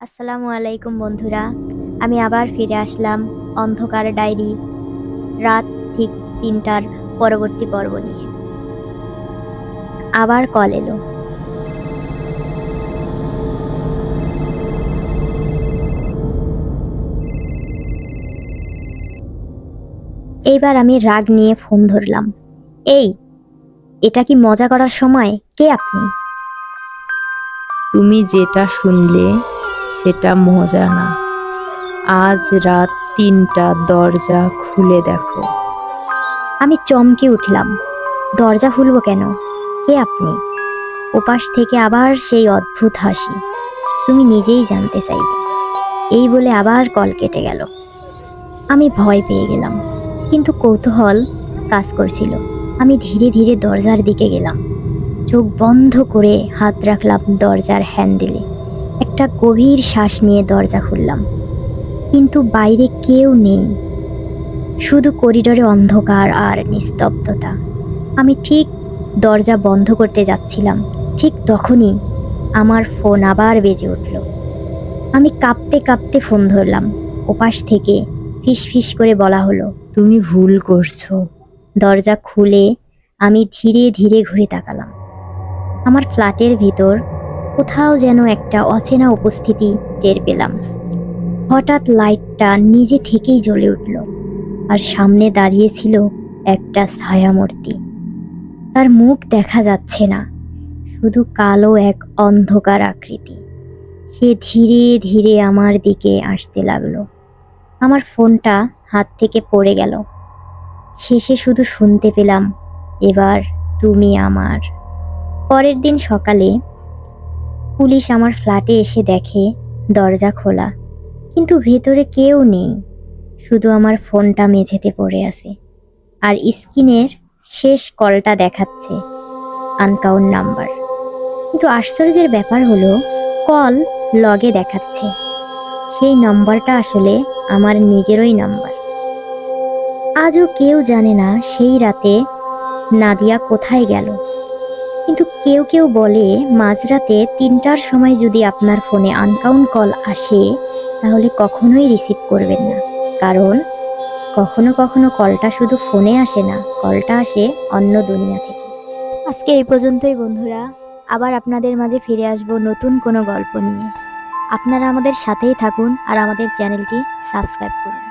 আসসালামু আলাইকুম বন্ধুরা, আমি আবার ফিরে আসলাম অন্ধকার ডায়েরি রাত ঠিক ৩টার পরবর্তী পর্ব নিয়ে। আবার কল এলো। এইবার আমি রাগ নিয়ে ফোন ধরলাম। এই, এটা কি মজা করার সময়? কে আপনি? তুমি যেটা শুনলে সেটা মজা না। আজ রাত ৩টা, দরজা খুলে দেখো। আমি চমকে উঠলাম। দরজা খুলবো কেন? কে আপনি? ওপাশ থেকে আবার সেই অদ্ভুত হাসি। তুমি নিজেই জানতে চাইবে। এই বলে আবার কল কেটে গেল। আমি ভয় পেয়ে গেলাম, কিন্তু কৌতূহল কাজ করছিল। আমি ধীরে ধীরে দরজার দিকে গেলাম। চোখ বন্ধ করে হাত রাখলাম দরজার হ্যান্ডেলে। একটা গভীর শ্বাস নিয়ে দরজা খুললাম, কিন্তু বাইরে কেউ নেই। শুধু করিডোরে অন্ধকার আর নিস্তব্ধতা। আমি ঠিক দরজা বন্ধ করতে যাচ্ছিলাম, ঠিক তখনই আমার ফোন আবার বেজে উঠল। আমি কাঁপতে কাঁপতে ফোন ধরলাম। ওপাশ থেকে ফিস ফিস করে বলা হলো, তুমি ভুল করছো। দরজা খুলে আমি ধীরে ধীরে ঘুরে তাকালাম। আমার ফ্ল্যাটের ভিতর কোথাও যেন একটা অচেনা উপস্থিতি টের পেলাম। হঠাৎ লাইটটা নিজে থেকেই জ্বলে উঠল, আর সামনে দাঁড়িয়ে ছিল একটা ছায়ামূর্তি। তার মুখ দেখা যাচ্ছে না, শুধু কালো এক অন্ধকার আকৃতি। সে ধীরে ধীরে আমার দিকে আসতে লাগলো। আমার ফোনটা হাত থেকে পড়ে গেল। শেষে শুধু শুনতে পেলাম, এবার তুমি আমার। পরের দিন সকালে পুলিশ আমার ফ্ল্যাটে এসে দেখে দরজা খোলা, কিন্তু ভেতরে কেউ নেই। শুধু আমার ফোনটা মেঝেতে পড়ে আছে, আর স্ক্রিনের শেষ কলটা দেখাচ্ছে আনকাউন্ট নাম্বার। কিন্তু আশ্চর্যের ব্যাপার হলো, কল লগে দেখাচ্ছে সেই নম্বরটা আসলে আমার নিজেরই নাম্বার। আজও কেউ জানে না সেই রাতে নাদিয়া কোথায় গেল। কিন্তু কেউ কেউ বলে, মাঝরাতে ৩টার সময় যদি আপনার ফোনে আনকাউন্ট কল আসে, তাহলে কখনোই রিসিভ করবেন না। কারণ কখনো কখনো কলটা শুধু ফোনে আসে না, কলটা আসে অন্য দুনিয়া থেকে। আজকে এই পর্যন্তই বন্ধুরা। আবার আপনাদের মাঝে ফিরে আসব নতুন কোনো গল্প নিয়ে। আপনারা আমাদের সাথেই থাকুন আর আমাদের চ্যানেলটি সাবস্ক্রাইব করুন।